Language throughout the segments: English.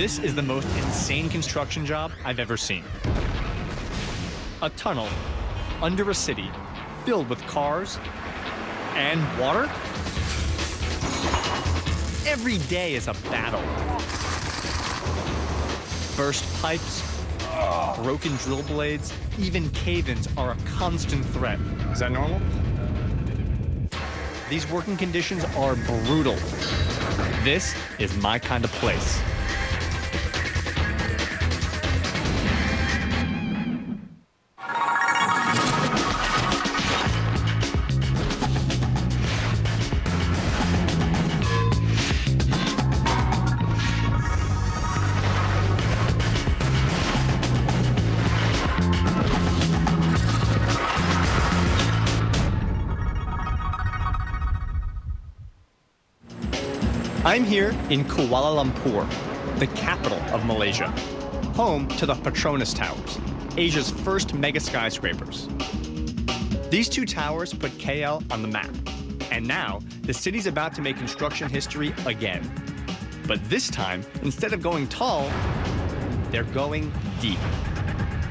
This is the most insane construction job I've ever seen. A tunnel under a city filled with cars and water? Every day is a battle. Burst pipes, broken drill blades, even cave-ins are a constant threat. Is that normal? These working conditions are brutal. This is my kind of place. I'm here in Kuala Lumpur, the capital of Malaysia, home to the Petronas Towers, Asia's first mega skyscrapers. These two towers put KL on the map, and now the city's about to make construction history again. But this time, instead of going tall, they're going deep.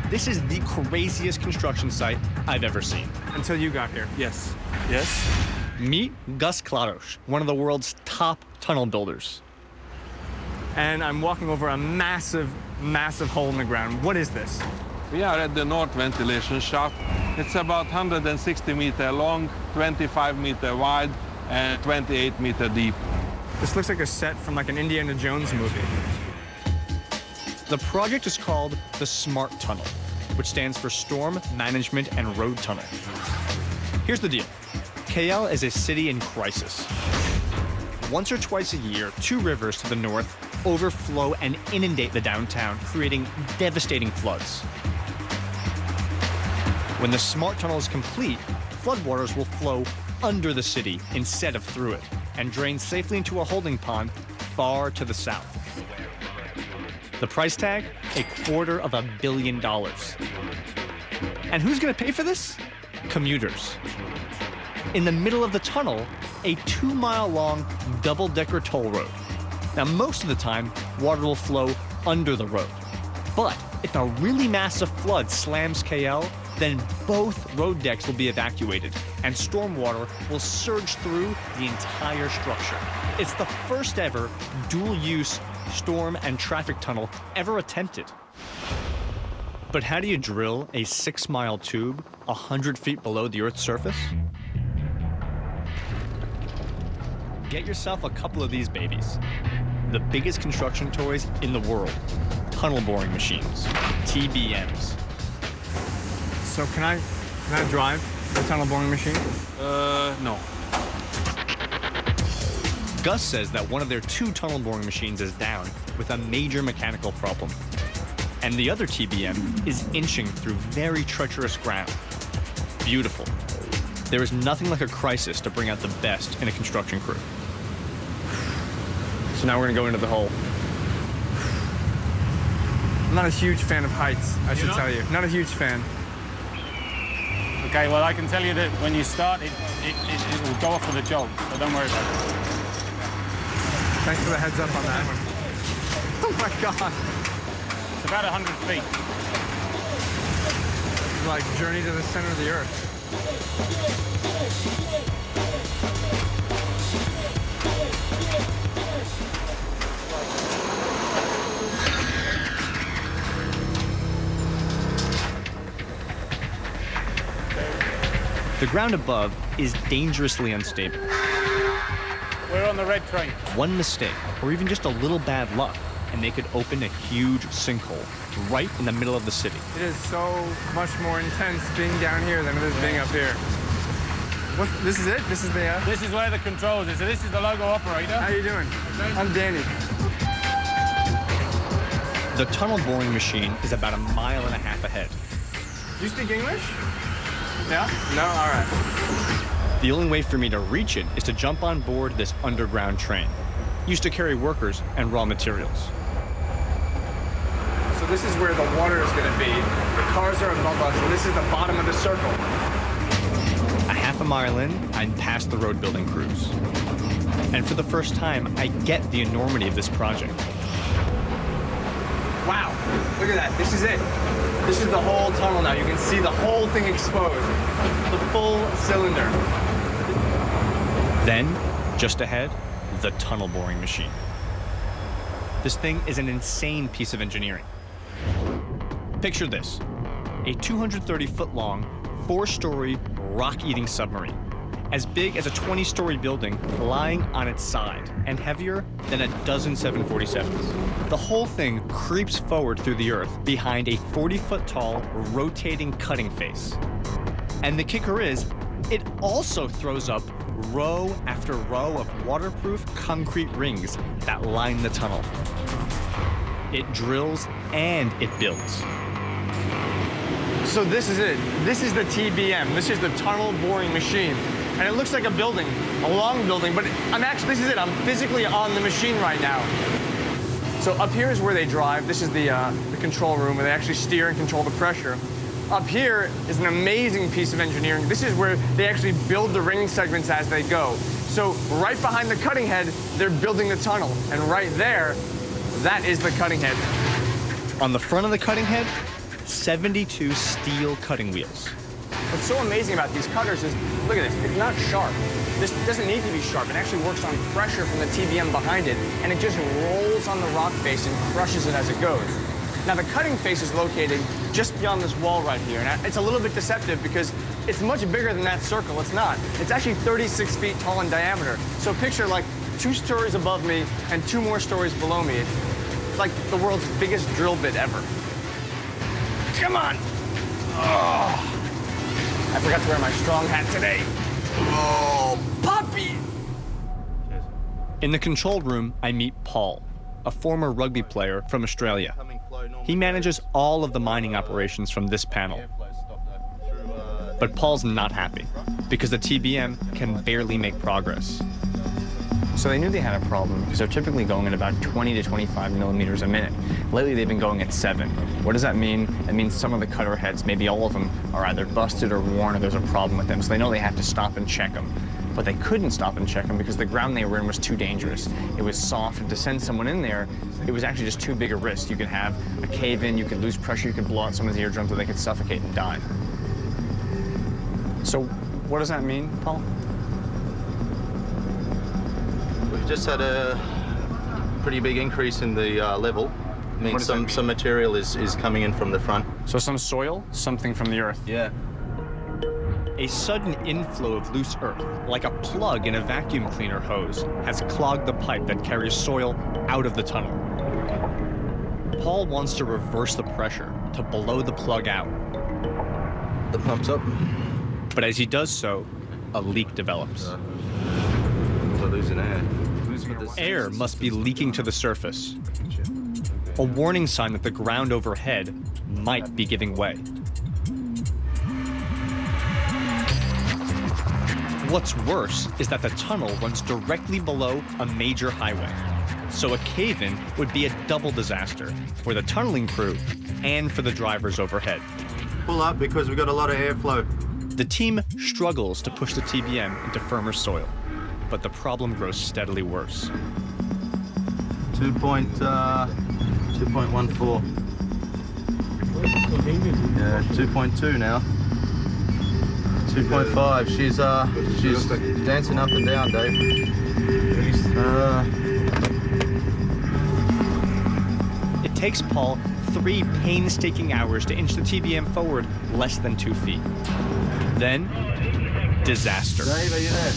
This is the craziest construction site I've ever seen. Until you got here. Yes. Yes. Meet Gus Claros, one of the world's top tunnel builders. And I'm walking over a massive, massive hole in the ground. What is this? We are at the north ventilation shaft. It's about 160 meter long, 25 meter wide, and 28 meter deep. This looks like a set from like an Indiana Jones movie. The project is called the SMART Tunnel, which stands for Storm Management and Road Tunnel. Here's the deal. KL is a city in crisis. Once or twice a year, two rivers to the north overflow and inundate the downtown, creating devastating floods. When the SMART Tunnel is complete, floodwaters will flow under the city instead of through it, and drain safely into a holding pond far to the south. The price tag? $250 million. And who's gonna pay for this? Commuters. In the middle of the tunnel, a 2-mile-long double-decker toll road. Now, most of the time, water will flow under the road. But if a really massive flood slams KL, then both road decks will be evacuated, and stormwater will surge through the entire structure. It's the first ever dual-use storm and traffic tunnel ever attempted. But how do you drill a 6-mile tube 100 feet below the Earth's surface? Get yourself a couple of these babies. The biggest construction toys in the world. Tunnel boring machines, TBMs. So can I drive the tunnel boring machine? No. Gus says that one of their 2 tunnel boring machines is down with a major mechanical problem. And the other TBM is inching through very treacherous ground. Beautiful. There is nothing like a crisis to bring out the best in a construction crew. So now we're gonna go into the hole. I'm not a huge fan of heights, I should tell you. Not a huge fan. Okay, well, I can tell you that when you start, it will go off with a jolt, so don't worry about it. Thanks for the heads up on that. Oh my God. It's about 100 feet. It's like Journey to the Center of the Earth. The ground above is dangerously unstable. We're on the red train. One mistake, or even just a little bad luck, and they could open a huge sinkhole right in the middle of the city. It is so much more intense being down here than it is being up here. This is it? This is the... This is where the controls is. So this is the logo operator. How you doing? I'm Danny. The tunnel boring machine is about 1.5 miles ahead. Do you speak English? Yeah? No? All right. The only way for me to reach it is to jump on board this underground train, used to carry workers and raw materials. So this is where the water is going to be. The cars are above us, and this is the bottom of the circle. 1/2 mile in, I'm past the road building crews. And for the first time, I get the enormity of this project. Wow, look at that. This is it. This is the whole tunnel now. You can see the whole thing exposed. The full cylinder. Then, just ahead, the tunnel boring machine. This thing is an insane piece of engineering. Picture this, a 230-foot-long, 4-story, rock-eating submarine, as big as a 20-story building lying on its side, and heavier than a dozen 747s. The whole thing creeps forward through the earth behind a 40-foot-tall, rotating cutting face. And the kicker is, it also throws up row after row of waterproof concrete rings that line the tunnel. It drills and it builds. So this is it. This is the TBM. This is the tunnel boring machine. And it looks like a building, a long building, but this is it. I'm physically on the machine right now. So up here is where they drive. This is the control room where they actually steer and control the pressure. Up here is an amazing piece of engineering. This is where they actually build the ring segments as they go. So right behind the cutting head, they're building the tunnel. And right there, that is the cutting head. On the front of the cutting head, 72 steel cutting wheels. What's so amazing about these cutters is, look at this, it's not sharp. This doesn't need to be sharp. It actually works on pressure from the TBM behind it, and it just rolls on the rock face and crushes it as it goes. Now, the cutting face is located just beyond this wall right here, and it's a little bit deceptive because it's much bigger than that circle. It's not. It's actually 36 feet tall in diameter. So picture like 2 stories above me and 2 more stories below me. It's like the world's biggest drill bit ever. Come on. Oh. I forgot to wear my strong hat today. Oh, puppy! In the control room, I meet Paul, a former rugby player from Australia. He manages all of the mining operations from this panel. But Paul's not happy, because the TBM can barely make progress. So they knew they had a problem because they're typically going at about 20 to 25 millimeters a minute. Lately, they've been going at 7. What does that mean? It means some of the cutter heads, maybe all of them, are either busted or worn or there's a problem with them. So they know they have to stop and check them. But they couldn't stop and check them because the ground they were in was too dangerous. It was soft, and to send someone in there, it was actually just too big a risk. You could have a cave-in, you could lose pressure, you could blow out someone's eardrums, or they could suffocate and die. So what does that mean, Paul? We've just had a pretty big increase in the level. I mean, some material is coming in from the front. So some soil, something from the earth. Yeah. A sudden inflow of loose earth, like a plug in a vacuum cleaner hose, has clogged the pipe that carries soil out of the tunnel. Paul wants to reverse the pressure to blow the plug out. The pump's up. But as he does so, a leak develops. We're losing air. Air must be leaking to the surface. A warning sign that the ground overhead might be giving way. What's worse is that the tunnel runs directly below a major highway. So a cave-in would be a double disaster for the tunneling crew and for the drivers overhead. Pull up because we've got a lot of airflow. The team struggles to push the TBM into firmer soil, but the problem grows steadily worse. 2.14. Yeah, 2.2 now. 2.5. She's dancing up and down, Dave. It takes Paul 3 painstaking hours to inch the TBM forward less than 2 feet. Then, disaster. Dave, are you there?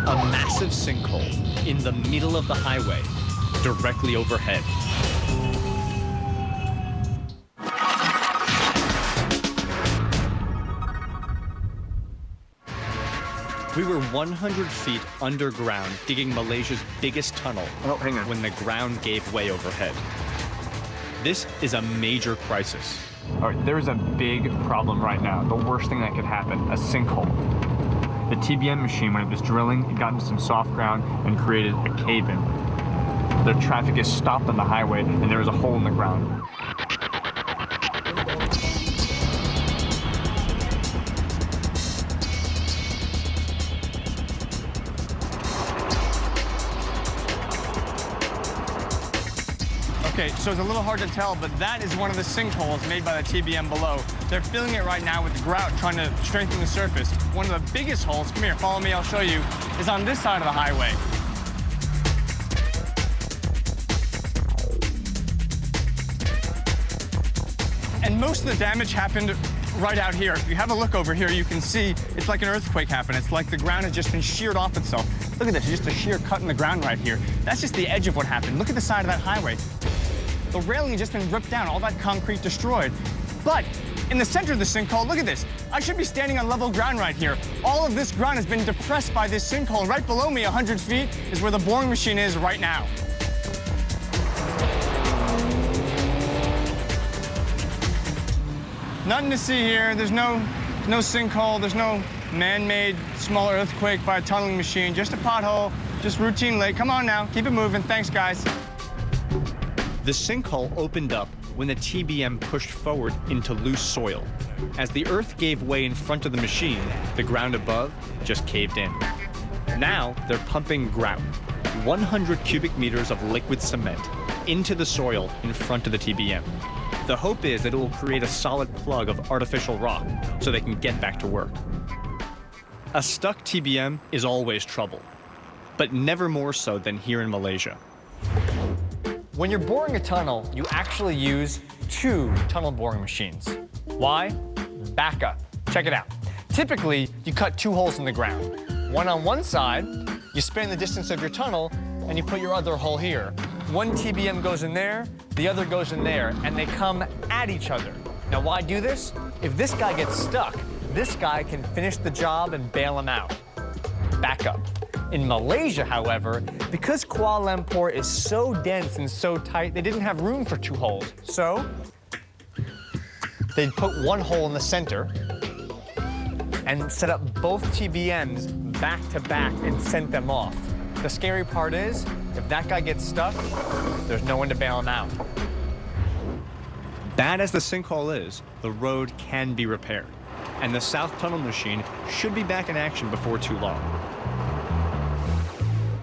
A massive sinkhole in the middle of the highway, directly overhead. We were 100 feet underground digging Malaysia's biggest tunnel when the ground gave way overhead. This is a major crisis. All right, there's a big problem right now. The worst thing that could happen, a sinkhole. The TBM machine, when it was drilling, it got into some soft ground and created a cave-in. The traffic is stopped on the highway and there is a hole in the ground. Okay, so it's a little hard to tell, but that is one of the sinkholes made by the TBM below. They're filling it right now with grout, trying to strengthen the surface. One of the biggest holes, come here, follow me, I'll show you, is on this side of the highway. And most of the damage happened right out here. If you have a look over here, you can see it's like an earthquake happened. It's like the ground has just been sheared off itself. Look at this, just a sheer cut in the ground right here. That's just the edge of what happened. Look at the side of that highway. The railing has just been ripped down, all that concrete destroyed. But in the center of the sinkhole, look at this. I should be standing on level ground right here. All of this ground has been depressed by this sinkhole, and right below me, 100 feet, is where the boring machine is right now. Nothing to see here. There's no sinkhole. There's no man-made small earthquake by a tunneling machine. Just a pothole, just routine lake. Come on now, keep it moving. Thanks, guys. The sinkhole opened up when the TBM pushed forward into loose soil. As the earth gave way in front of the machine, the ground above just caved in. Now they're pumping grout, 100 cubic meters of liquid cement, into the soil in front of the TBM. The hope is that it will create a solid plug of artificial rock so they can get back to work. A stuck TBM is always trouble, but never more so than here in Malaysia. When you're boring a tunnel, you actually use 2 tunnel boring machines. Why? Backup. Check it out. Typically, you cut 2 holes in the ground. One on one side, you span the distance of your tunnel, and you put your other hole here. One TBM goes in there, the other goes in there, and they come at each other. Now, why do this? If this guy gets stuck, this guy can finish the job and bail him out. Backup. In Malaysia, however, because Kuala Lumpur is so dense and so tight, they didn't have room for 2 holes. So they'd put 1 hole in the center and set up both TBMs back to back and sent them off. The scary part is, if that guy gets stuck, there's no one to bail him out. Bad as the sinkhole is, the road can be repaired, and the South Tunnel machine should be back in action before too long.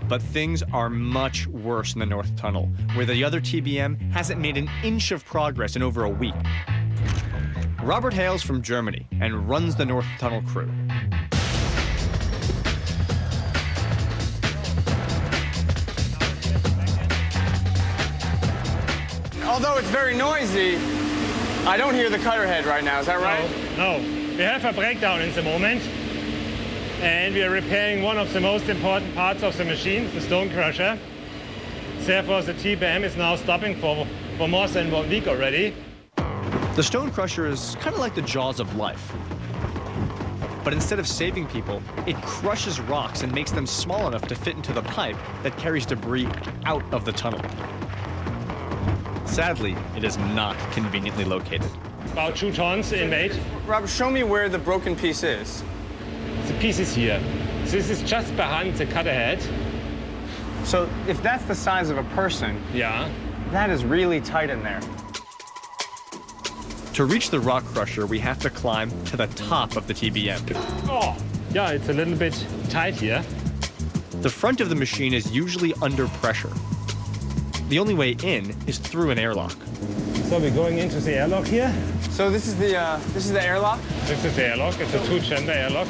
But things are much worse in the North Tunnel, where the other TBM hasn't made an inch of progress in over a week. Robert hails from Germany and runs the North Tunnel crew. Although it's very noisy, I don't hear the cutter head right now. Is that right? No. We have a breakdown in the moment, and we are repairing one of the most important parts of the machine, the stone crusher. Therefore, the TBM is now stopping for more than 1 week already. The stone crusher is kind of like the jaws of life. But instead of saving people, it crushes rocks and makes them small enough to fit into the pipe that carries debris out of the tunnel. Sadly, it is not conveniently located. About 2 tons in weight. Rob, show me where the broken piece is. The piece is here. This is just behind the cutter head. So if that's the size of a person, Yeah. that is really tight in there. To reach the rock crusher, we have to climb to the top of the TBM. Oh, yeah, it's a little bit tight here. The front of the machine is usually under pressure. The only way in is through an airlock. So we're going into the airlock here. So this is the airlock? This is the airlock. It's a 2-chamber airlock.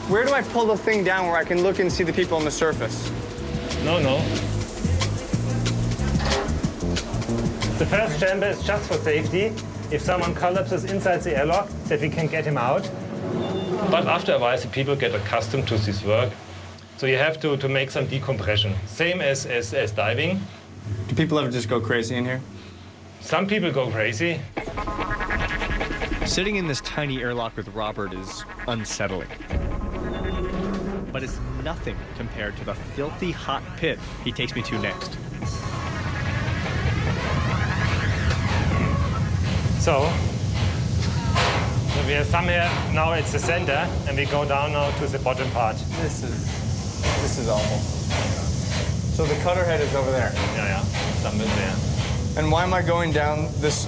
Where do I pull the thing down where I can look and see the people on the surface? No. The first chamber is just for safety. If someone collapses inside the airlock, that we can get him out. But after a while, the people get accustomed to this work. So you have to make some decompression. Same as diving. Do people ever just go crazy in here? Some people go crazy. Sitting in this tiny airlock with Robert is unsettling. But it's nothing compared to the filthy hot pit he takes me to next. So we are somewhere now it's the center, and we go down now to the bottom part. This is awful. So the cutter head is over there. Yeah, somewhere there. And why am I going down this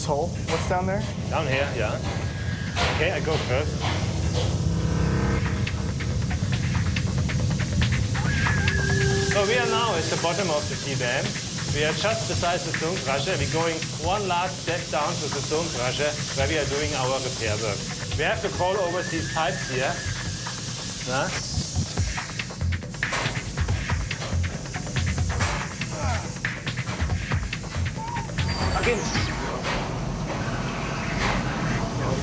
hole? What's down there? Down here, yeah. Okay, I go first. So we are now at the bottom of the TBM. We are just beside the stone crusher. We're going one last step down to the stone crusher where we are doing our repair work. We have to crawl over these pipes here. Huh?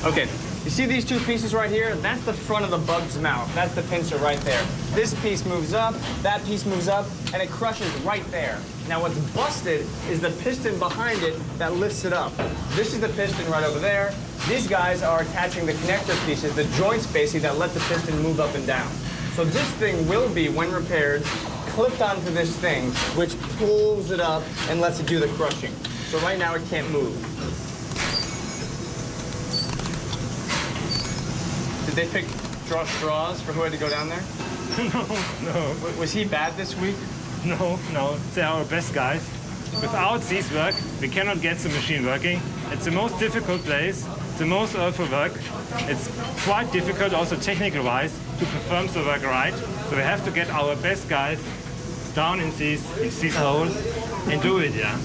Okay, you see these two pieces right here? That's the front of the bug's mouth. That's the pincer right there. This piece moves up, that piece moves up, and it crushes right there. Now what's busted is the piston behind it that lifts it up. This is the piston right over there. These guys are attaching the connector pieces, the joints basically, that let the piston move up and down. So this thing will be, when repaired, clipped onto this thing, which pulls it up and lets it do the crushing. So right now it can't move. Did they draw straws for who had to go down there? No. Was he bad this week? No, they're our best guys. Without these work, we cannot get the machine working. It's the most difficult place, the most awful work. It's quite difficult also technical-wise to perform the work right. So we have to get our best guys down in these holes and do it, yeah.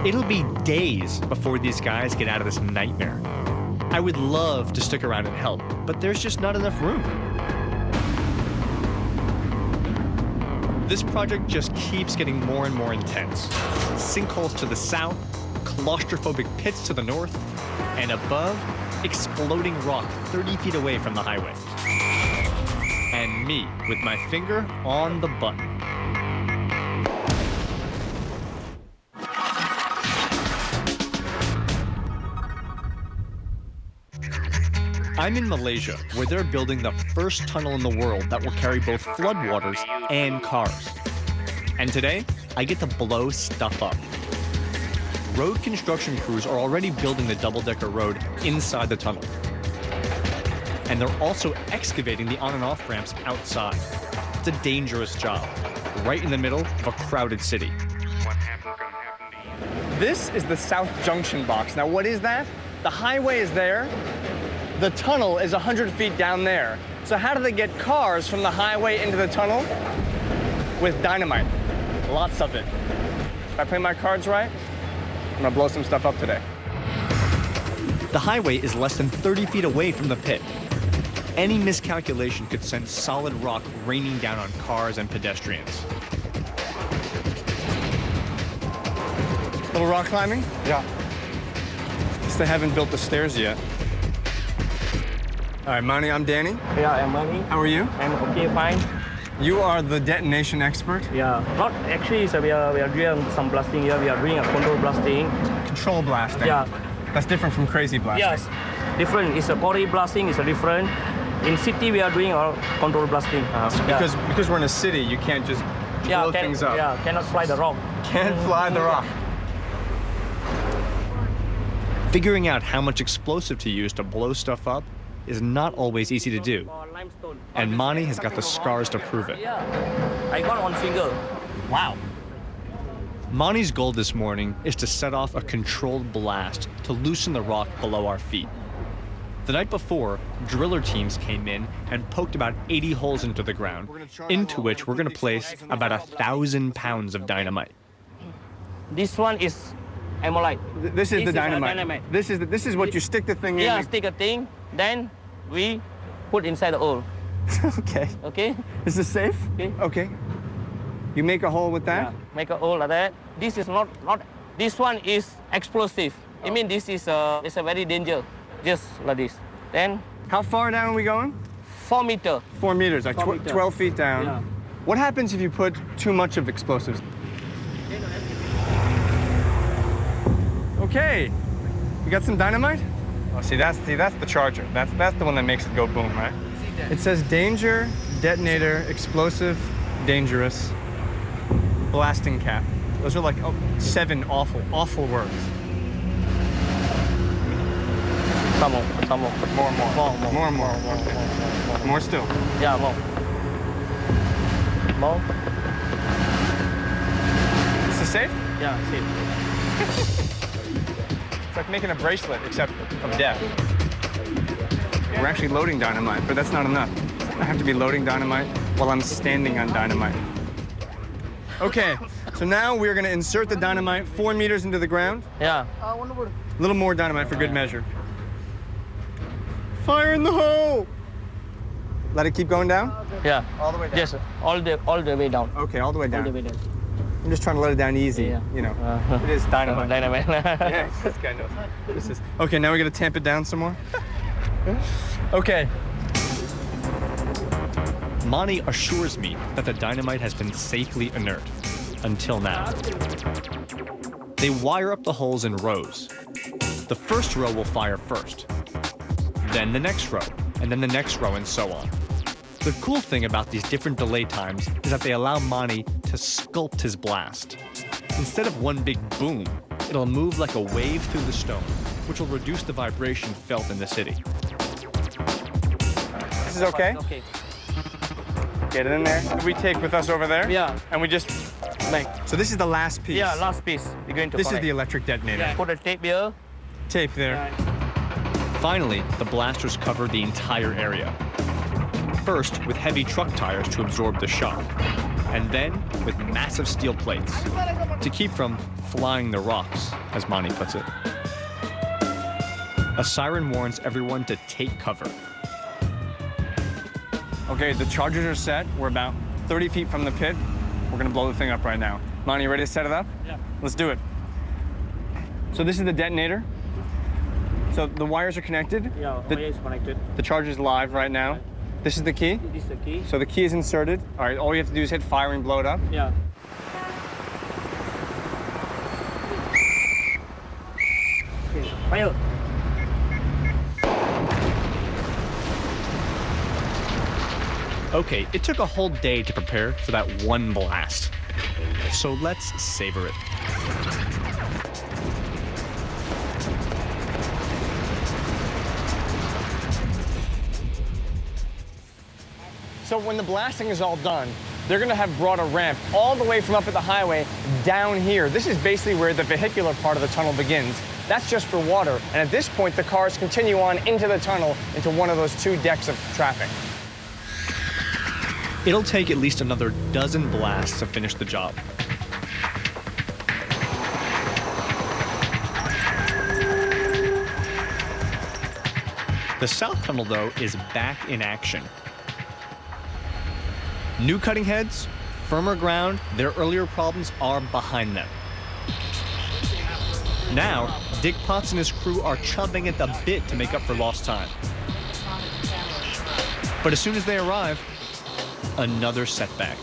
It'll be days before these guys get out of this nightmare. I would love to stick around and help, but there's just not enough room. This project just keeps getting more and more intense. Sinkholes to the south, claustrophobic pits to the north, and above, exploding rock 30 feet away from the highway. And me with my finger on the button. I'm in Malaysia, where they're building the first tunnel in the world that will carry both floodwaters and cars. And today, I get to blow stuff up. Road construction crews are already building the double-decker road inside the tunnel. And they're also excavating the on and off ramps outside. It's a dangerous job, right in the middle of a crowded city. This is the South Junction box. Now what is that? The highway is there. The tunnel is 100 feet down there. So how do they get cars from the highway into the tunnel? With dynamite. Lots of it. If I play my cards right, I'm gonna blow some stuff up today. The highway is less than 30 feet away from the pit. Any miscalculation could send solid rock raining down on cars and pedestrians. Little rock climbing? Yeah. Guess they haven't built the stairs yet. All right, Mani, I'm Danny. Yeah, I'm Mani. How are you? I'm okay, fine. You are the detonation expert? Yeah, not actually, so we are doing some blasting here. We are doing a control blasting. Control blasting? Yeah. That's different from crazy blasting? Yes, different. It's a body blasting, it's a different. In city, we are doing our control blasting. Because we're in a city, you can't just blow things up. Yeah, cannot fly the rock. Can't fly the rock. Figuring out how much explosive to use to blow stuff up is not always easy to do. And Mani has got the scars to prove it. Yeah, I got one finger. Wow. Mani's goal this morning is to set off a controlled blast to loosen the rock below our feet. The night before, driller teams came in and poked about 80 holes into the ground, into which we're going to place about 1,000 pounds of dynamite. This one is ammonite. This is the dynamite. This is what you stick the thing in. Yeah, stick a thing, then we put inside the hole. Okay. Okay? Is this safe? Okay. Okay. You make a hole with that? Yeah, make a hole like that. This is not this one is explosive. I mean, this is it's a very danger, just like this. Then. How far down are we going? 4 meters. 4 meters, like 12 feet down. Yeah. What happens if you put too much of explosives? Okay. You got some dynamite? Oh, see, that's the charger. That's the one that makes it go boom, right? It says danger, detonator, explosive, dangerous, blasting cap. Those are like 7 awful words. Some more. More. More still. Yeah, more. Is this safe? Yeah, safe. It's like making a bracelet, except of death. We're actually loading dynamite, but that's not enough. I have to be loading dynamite while I'm standing on dynamite. Okay, so now we're gonna insert the dynamite 4 meters into the ground. Yeah. A little more dynamite for good measure. Fire in the hole! Let it keep going down? Yeah. All the way down? Yes, all the way down. Okay, all the way down. All the way down. I'm just trying to let it down easy, Yeah. you know. It is dynamite. Dynamite. Yeah, this guy knows. This is... Okay, now we gotta tamp it down some more. Okay. Monty assures me that the dynamite has been safely inert, until now. They wire up the holes in rows. The first row will fire first, then the next row, and then the next row, and so on. The cool thing about these different delay times is that they allow Monty to sculpt his blast. Instead of one big boom, it'll move like a wave through the stone, which will reduce the vibration felt in the city. This is okay? Okay. Get it in there. We take with us over there? Yeah. And we just... Like, So this is the last piece? yeah, last piece. We're going to This is connect. the electric detonator. Yeah. Put a tape here. Tape there. Finally, the blasters cover the entire area. First, with heavy truck tires to absorb the shock, and then with massive steel plates to keep from flying the rocks, as Monty puts it. A siren warns everyone to take cover. Okay, the chargers are set. We're about 30 feet from the pit. We're gonna blow the thing up right now. Monty, you ready to set it up? Yeah. Let's do it. So this is the detonator. So the wires are connected. Yeah, The- wire is connected. The charger's live right now. This is the key. This is the key. So the key is inserted. All right, all you have to do is hit fire and blow it up. Yeah. Okay, fire. Okay, it took a whole day to prepare for that one blast. So let's savor it. So when the blasting is all done, they're gonna have brought a ramp all the way from up at the highway down here. This is basically where the vehicular part of the tunnel begins. That's just for water. And at this point, the cars continue on into the tunnel, into one of those 2 decks of traffic. It'll take at least another dozen blasts to finish the job. The South Tunnel, though, is back in action. New cutting heads, firmer ground, their earlier problems are behind them. Now, Dick Potts and his crew are chubbing at the bit to make up for lost time. But as soon as they arrive, another setback.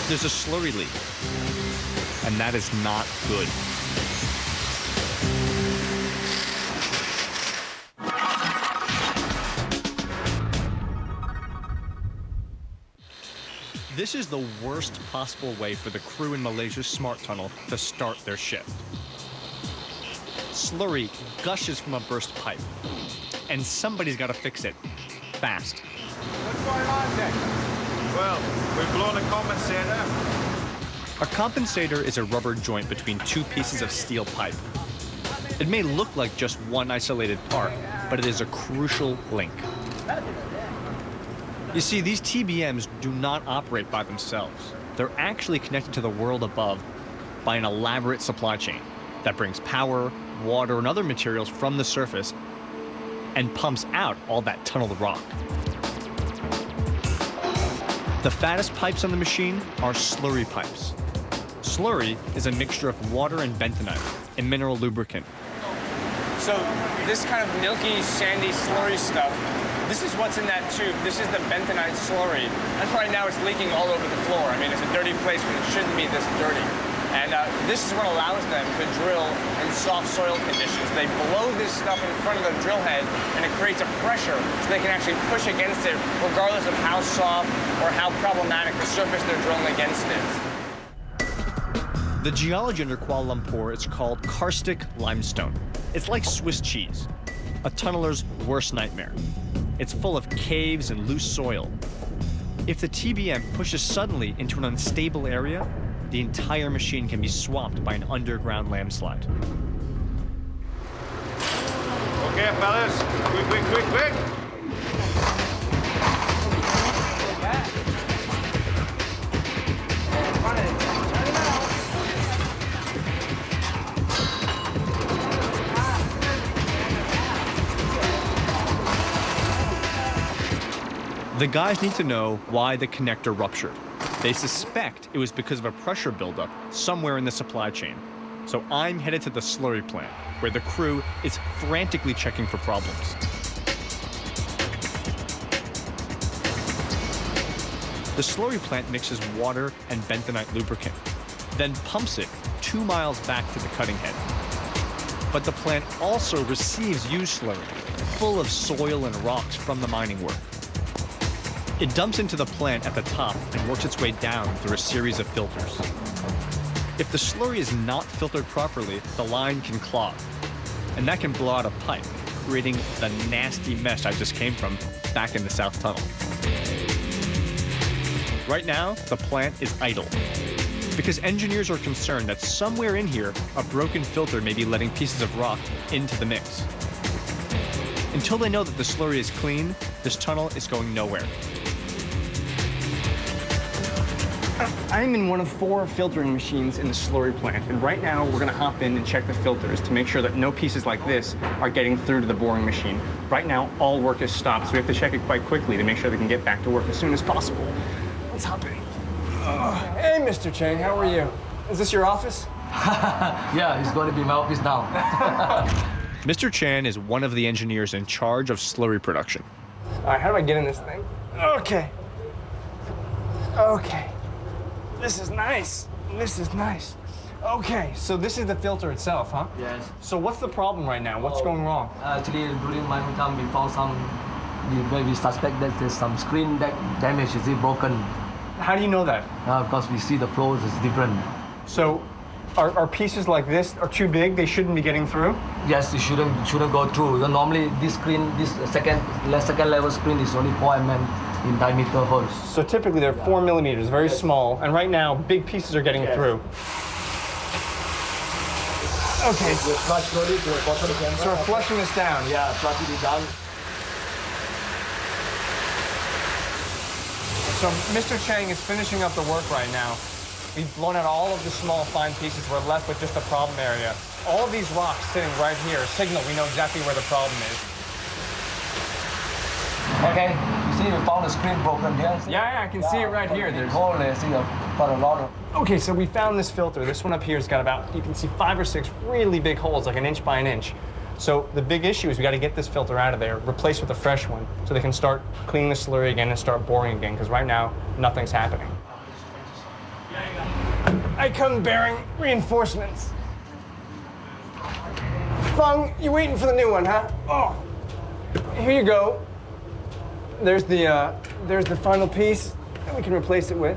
There's a slurry leak, and that is not good. This is the worst possible way for the crew in Malaysia's Smart Tunnel to start their shift. Slurry gushes from a burst pipe, and somebody's got to fix it, fast. What's going on, Dick? Well, we've blown a compensator. A compensator is a rubber joint between 2 pieces of steel pipe. It may look like just one isolated part, but it is a crucial link. You see, these TBMs do not operate by themselves. They're actually connected to the world above by an elaborate supply chain that brings power, water, and other materials from the surface and pumps out all that tunneled rock. The fattest pipes on the machine are slurry pipes. Slurry is a mixture of water and bentonite, a mineral lubricant. So this kind of milky, sandy, slurry stuff, this is what's in that tube. This is the bentonite slurry. That's right now it's leaking all over the floor. I mean, it's a dirty place, but it shouldn't be this dirty. And this is what allows them to drill in soft soil conditions. They blow this stuff in front of the drill head, and it creates a pressure so they can actually push against it, regardless of how soft or how problematic the surface they're drilling against is. The geology under Kuala Lumpur is called karstic limestone. It's like Swiss cheese, a tunneler's worst nightmare. It's full of caves and loose soil. If the TBM pushes suddenly into an unstable area, the entire machine can be swamped by an underground landslide. Okay, fellas. Quick. The guys need to know why the connector ruptured. They suspect it was because of a pressure buildup somewhere in the supply chain. So I'm headed to the slurry plant, where the crew is frantically checking for problems. The slurry plant mixes water and bentonite lubricant, then pumps it 2 miles back to the cutting head. But the plant also receives used slurry, full of soil and rocks from the mining work. It dumps into the plant at the top and works its way down through a series of filters. If the slurry is not filtered properly, the line can clog, and that can blow out a pipe, creating the nasty mess I just came from back in the South Tunnel. Right now, the plant is idle, because engineers are concerned that somewhere in here, a broken filter may be letting pieces of rock into the mix. Until they know that the slurry is clean, this tunnel is going nowhere. I'm in one of 4 filtering machines in the slurry plant, and right now we're gonna hop in and check the filters to make sure that no pieces like this are getting through to the boring machine. Right now, all work is stopped, so we have to check it quite quickly to make sure they can get back to work as soon as possible. Let's hop in. Hey, Mr. Chang, how are you? Is this your office? Yeah, it's going to be my office now. Mr. Chan is one of the engineers in charge of slurry production. All right, how do I get in this thing? Okay. Okay. This is nice. This is nice. Okay, so this is the filter itself, huh? Yes. So what's the problem right now? What's going wrong? Actually, during my time, we found we suspect that there's some screen that damage, is it broken? How do you know that? Because we see the flows is different. So are pieces like this are too big? They shouldn't be getting through? Yes, it shouldn't go through. Normally, this screen, this second level screen is only 4 mm in diameter holes. So typically they're 4 millimeters, very small, and right now big pieces are getting through. Okay. So we're flushing this down. Yeah, flushing it down. So Mr. Chang is finishing up the work right now. We've blown out all of the small, fine pieces. We're left with just the problem area. All of these rocks sitting right here signal we know exactly where the problem is. Okay, you see we found the screen broken here? Yeah, I can see it right here. There's hole there, see quite a lot of... Okay, so we found this filter. This one up here has got about, you can see 5 or 6 really big holes, like 1 inch by 1 inch. So the big issue is we got to get this filter out of there, replace with a fresh one, so they can start cleaning the slurry again and start boring again, because right now, nothing's happening. I come bearing reinforcements. Fung, you waiting for the new one, huh? Oh, here you go. There's the final piece that we can replace it with.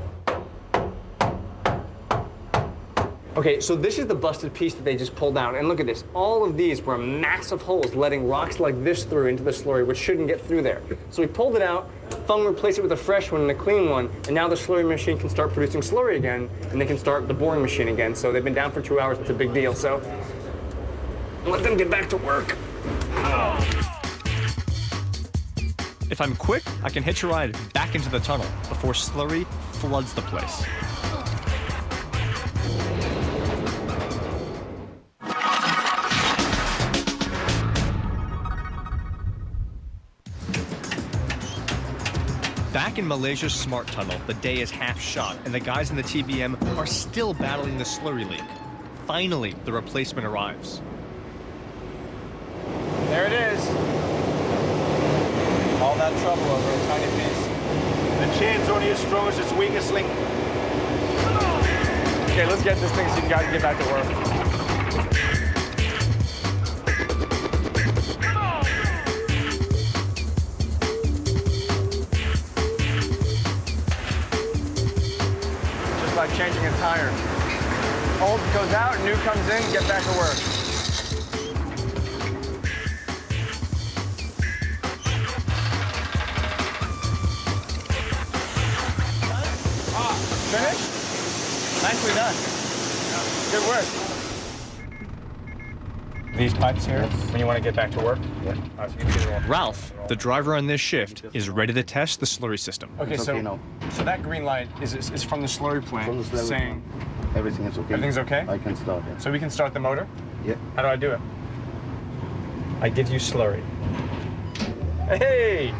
Okay, so this is the busted piece that they just pulled out, and look at this. All of these were massive holes letting rocks like this through into the slurry, which shouldn't get through there. So we pulled it out, Fung replaced it with a fresh one and a clean one, and now the slurry machine can start producing slurry again, and they can start the boring machine again. So they've been down for 2 hours, it's a big deal, so let them get back to work. If I'm quick, I can hitch a ride back into the tunnel before slurry floods the place. Back in Malaysia's Smart Tunnel, the day is half shot, and the guys in the TBM are still battling the slurry leak. Finally, the replacement arrives. There it is. All that trouble over a tiny piece. The chain's only as strong as its weakest link. Okay, let's get this thing so you guys can get back to work. Like changing a tire. Old goes out, new comes in, get back to work. Finished? Nicely done. Good work. These pipes here, when you want to get back to work? Yeah. So you can see them all. Ralph, the driver on this shift, is ready to test the slurry system. Okay, so that green light is from the slurry plant, From the slurry saying everything is okay. everything's okay? I can start it. So we can start the motor? Yeah. How do I do it? I give you slurry. Hey!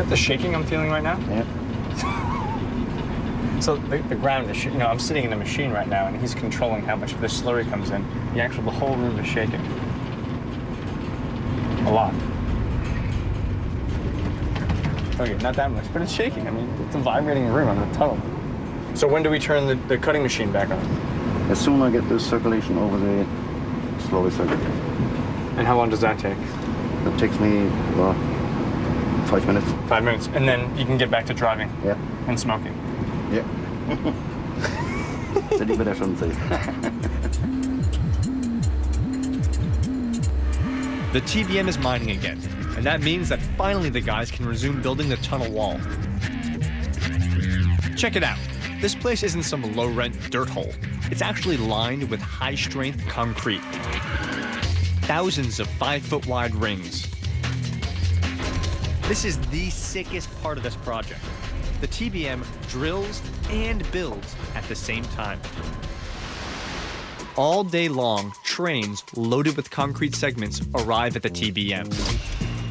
the shaking I'm feeling right now? Yeah. So the ground is, I'm sitting in the machine right now, and he's controlling how much of this slurry comes in. The whole room is shaking. A lot. Okay, not that much, but it's shaking. I mean, it's a vibrating room on the tunnel. So when do we turn the cutting machine back on? As soon as I get the circulation over the slowly circuit. And how long does that take? That takes me, well, 5 minutes. 5 minutes, and then you can get back to driving. Yeah. And smoking. Yeah. C'est dit, but I shouldn't say. The TBM is mining again, and that means that finally the guys can resume building the tunnel wall. Check it out. This place isn't some low-rent dirt hole. It's actually lined with high-strength concrete. Thousands of 5-foot-wide rings. This is the sickest part of this project. The TBM drills and builds at the same time. All day long, trains loaded with concrete segments arrive at the TBM.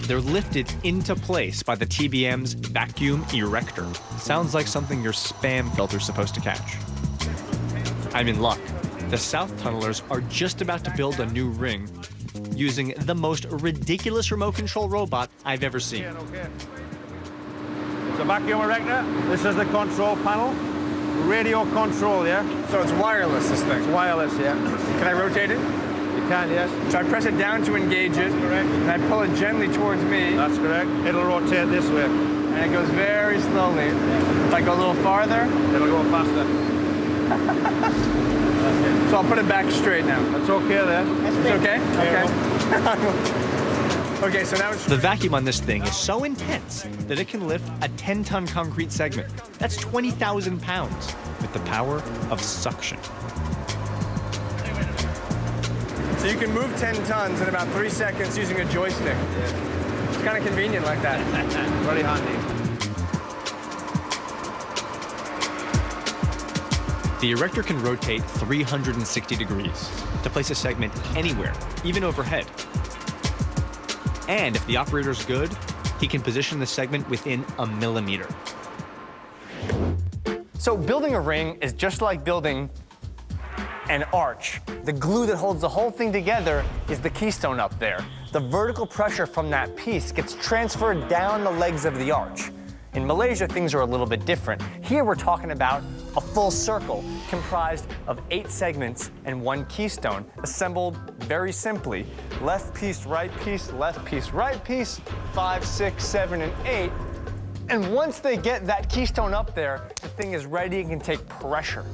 They're lifted into place by the TBM's vacuum erector. Sounds like something your spam filter's supposed to catch. I'm in luck. The South Tunnelers are just about to build a new ring using the most ridiculous remote control robot I've ever seen. So vacuum erector, this is the control panel. Radio control, yeah? So it's wireless, this thing? It's wireless, yeah. Can I rotate it? You can, yes. So I press it down to engage it. That's correct. And I pull it gently towards me. That's correct. It'll rotate this way. And it goes very slowly. If I go a little farther, it'll go faster. So I'll put it back straight now. That's okay there. It's okay? Okay. Okay, so now it's... The vacuum on this thing is so intense that it can lift a 10-ton concrete segment. That's 20,000 pounds with the power of suction. So you can move 10 tons in about 3 seconds using a joystick. It's kind of convenient like that. Very handy. The erector can rotate 360 degrees to place a segment anywhere, even overhead. And if the operator's good, he can position the segment within a millimeter. So building a ring is just like building an arch. The glue that holds the whole thing together is the keystone up there. The vertical pressure from that piece gets transferred down the legs of the arch. In Malaysia, things are a little bit different. Here we're talking about a full circle comprised of 8 segments and 1 keystone, assembled very simply. Left piece, right piece, left piece, right piece, 5, 6, 7, and 8. And once they get that keystone up there, the thing is ready and can take pressure.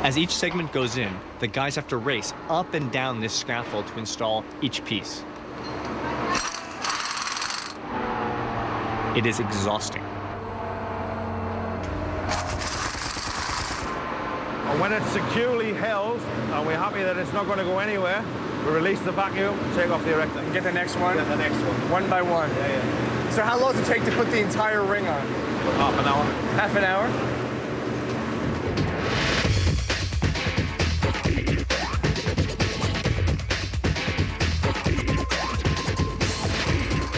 As each segment goes in, the guys have to race up and down this scaffold to install each piece. It is exhausting. And when it's securely held, and we're happy that it's not going to go anywhere, we release the vacuum, take off the erector. Get the next one? Get the next one. One by one? Yeah. So how long does it take to put the entire ring on? Half an hour. Half an hour?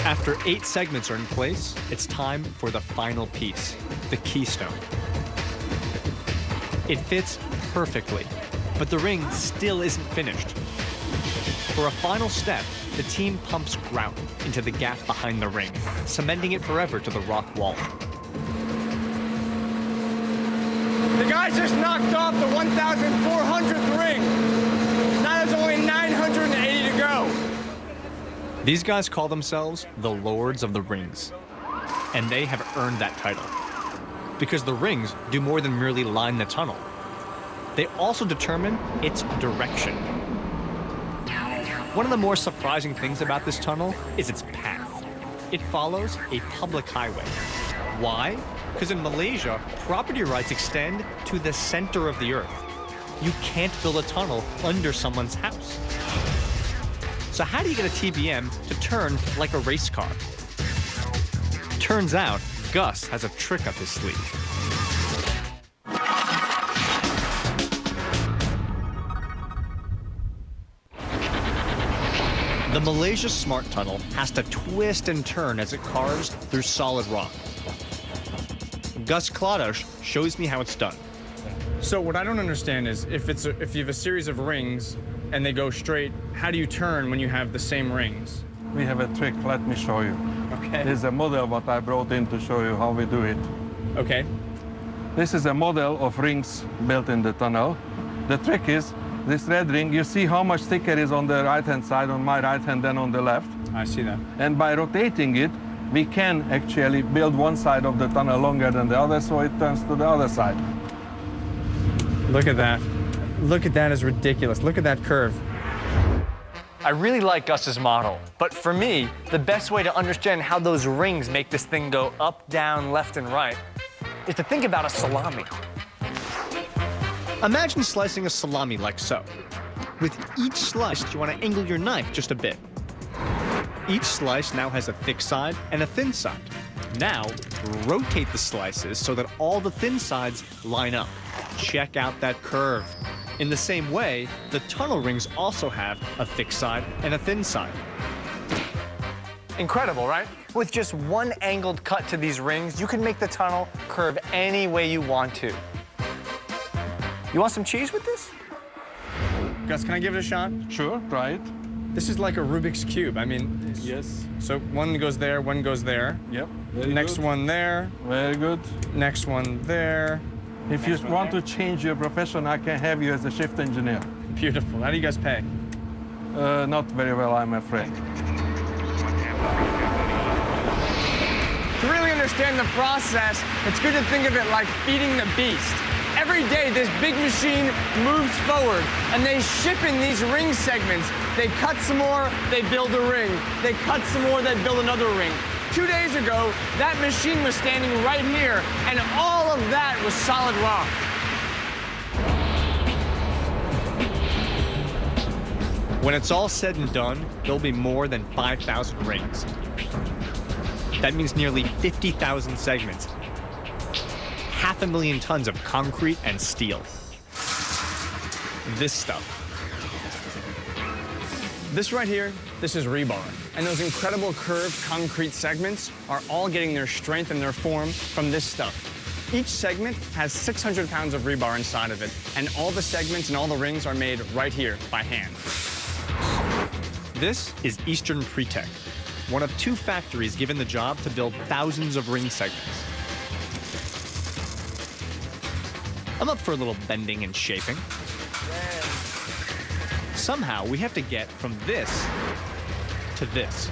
After 8 segments are in place, it's time for the final piece, the keystone. It fits perfectly, but the ring still isn't finished. For a final step, the team pumps grout into the gap behind the ring, cementing it forever to the rock wall. The guys just knocked off the 1,400th ring. Now there's only 980 to go. These guys call themselves the Lords of the Rings, and they have earned that title. Because the rings do more than merely line the tunnel. They also determine its direction. One of the more surprising things about this tunnel is its path. It follows a public highway. Why? Because in Malaysia, property rights extend to the center of the earth. You can't build a tunnel under someone's house. So how do you get a TBM to turn like a race car? Turns out, Gus has a trick up his sleeve. The Malaysia Smart Tunnel has to twist and turn as it carves through solid rock. Gus Kladosh shows me how it's done. So what I don't understand is if you have a series of rings and they go straight, how do you turn when you have the same rings? We have a trick, let me show you. Okay. This is a model what I brought in to show you how we do it. Okay. This is a model of rings built in the tunnel. The trick is, this red ring, you see how much thicker is on the right-hand side, on my right hand than on the left. I see that. And by rotating it, we can actually build one side of the tunnel longer than the other, so it turns to the other side. Look at that. Look at that, is ridiculous. Look at that curve. I really like Gus's model, but for me, the best way to understand how those rings make this thing go up, down, left, and right is to think about a salami. Imagine slicing a salami like so. With each slice, you want to angle your knife just a bit. Each slice now has a thick side and a thin side. Now, rotate the slices so that all the thin sides line up. Check out that curve. In the same way, the tunnel rings also have a thick side and a thin side. Incredible, right? With just one angled cut to these rings, you can make the tunnel curve any way you want to. You want some cheese with this? Gus, can I give it a shot? Sure, try it. This is like a Rubik's Cube. I mean, yes. So one goes there, one goes there. Yep. Next one there. Very good. Next one there. If you want to change your profession, I can have you as a shift engineer. Beautiful. How do you guys pay? Not very well, I'm afraid. To really understand the process, it's good to think of it like feeding the beast. Every day, this big machine moves forward, and they ship in these ring segments. They cut some more, they build a ring. They cut some more, they build another ring. 2 days ago, that machine was standing right here, and all of that was solid rock. When it's all said and done, there'll be more than 5,000 rings. That means nearly 50,000 segments, 500,000 tons of concrete and steel. This stuff. This right here, this is rebar. And those incredible curved concrete segments are all getting their strength and their form from this stuff. Each segment has 600 pounds of rebar inside of it, and all the segments and all the rings are made right here by hand. This is Eastern Pretech, one of 2 factories given the job to build thousands of ring segments. I'm up for a little bending and shaping. Somehow, we have to get from this to this.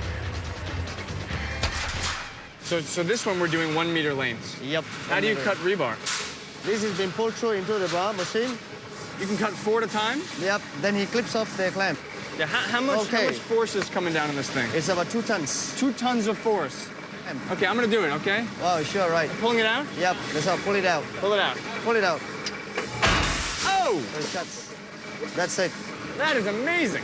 So this one we're doing 1 meter lengths. Yep. How do you cut rebar? This has been pulled through into the bar machine. You can cut 4 at a time? Yep. Then he clips off the clamp. Yeah, how much force is coming down on this thing? It's about 2 tons. 2 tons of force. Okay, I'm gonna do it, okay? Oh, sure, right. Pulling it out? Yep, that's how. Pull it out. Pull it out. Pull it out. Oh! So it cuts. That's it. That is amazing.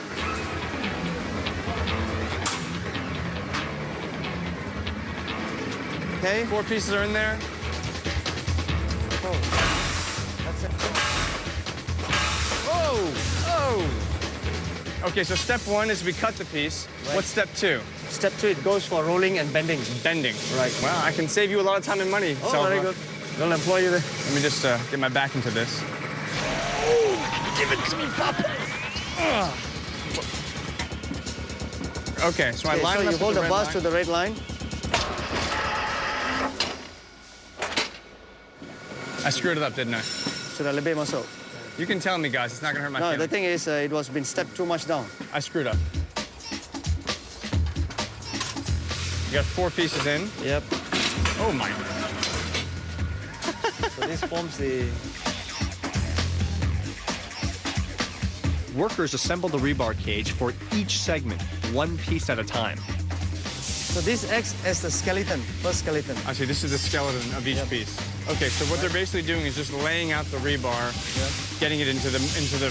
Okay. 4 pieces are in there. Oh. That's it. Oh! Oh! Okay, so step 1 is we cut the piece. Right. What's step 2? Step 2, it goes for rolling and bending. Bending. Right. Wow, I can save you a lot of time and money. Oh, so, very good. They'll employ you there. Let me just get my back into this. Oh, give it to me, Papa. Okay, so I line so it up you hold the bars to the red line. I screwed it up, didn't I? So the lebih masuk. You can tell me, guys. It's not gonna hurt my No, feelings. the thing is, it was been stepped too much down. I screwed up. You got 4 pieces in. Yep. Oh my. So this forms the... Workers assemble the rebar cage for each segment, 1 piece at a time. So this acts as the skeleton, first skeleton. I see, this is the skeleton of each piece. Okay, so what they're basically doing is just laying out the rebar, getting it into the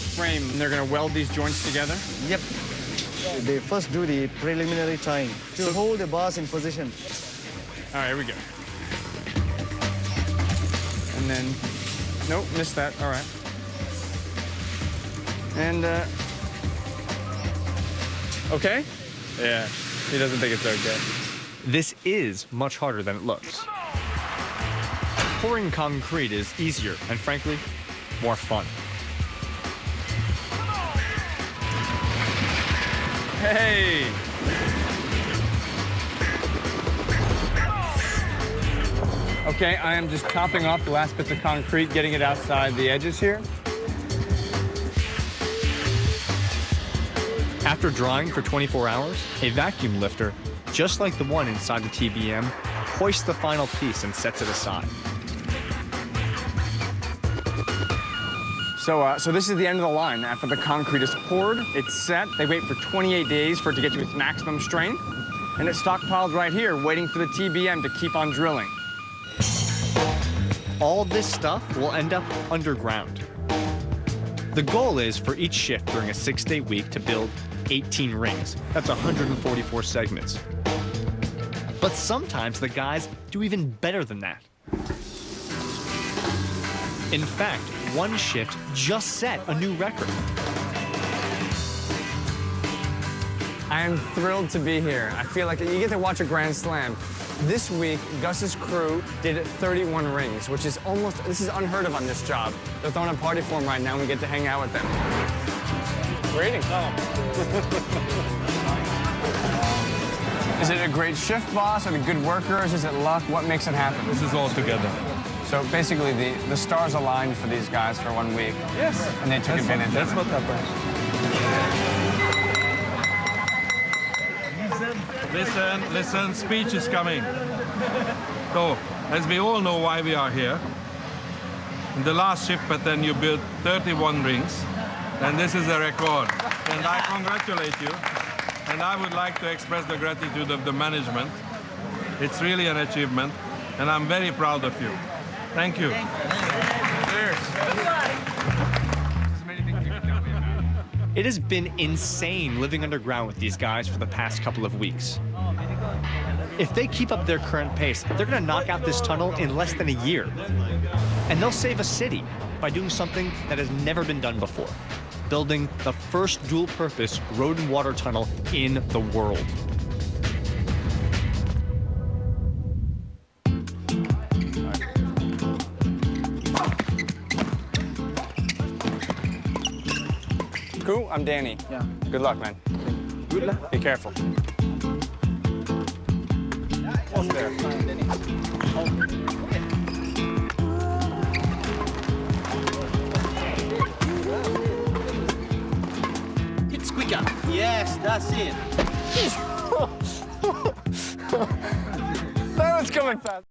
frame, and they're gonna weld these joints together? Yep. They first do the preliminary tying to hold the bars in position. All right, here we go. And then, nope, missed that, all right. And, okay, Yeah, he doesn't think it's okay. This is much harder than it looks. Pouring concrete is easier and, frankly, more fun. Hey! Okay, I am just topping off the last bits of concrete, getting it outside the edges here. After drying for 24 hours, a vacuum lifter, just like the one inside the TBM, hoists the final piece and sets it aside. So this is the end of the line. After the concrete is poured, it's set. They wait for 28 days for it to get to its maximum strength, and it's stockpiled right here, waiting for the TBM to keep on drilling. All this stuff will end up underground. The goal is for each shift during a 6-day week to build 18 rings. That's 144 segments. But sometimes the guys do even better than that. In fact, one shift just set a new record. I am thrilled to be here. I feel like you get to watch a Grand Slam. This week, Gus's crew did 31 rings, which is this is unheard of on this job. They're throwing a party for him right now, and we get to hang out with them. Greetings. Is it a great shift, boss? Are they good workers? Is it luck? What makes it happen? This is all together. So basically, the stars aligned for these guys for 1 week. Yes. And they took advantage of it. That's what happened. Listen, speech is coming. So, as we all know why we are here, in the last shift pattern you built 31 rings, and this is a record. And I congratulate you, and I would like to express the gratitude of the management. It's really an achievement, and I'm very proud of you. Thank you. It has been insane living underground with these guys for the past couple of weeks. If they keep up their current pace, they're going to knock out this tunnel in less than a year. And they'll save a city by doing something that has never been done before, building the first dual-purpose road and water tunnel in the world. Cool, I'm Danny. Yeah. Good luck, man. Good luck. Be careful. What's there? It's quicker. Yes, that's it. That was coming fast.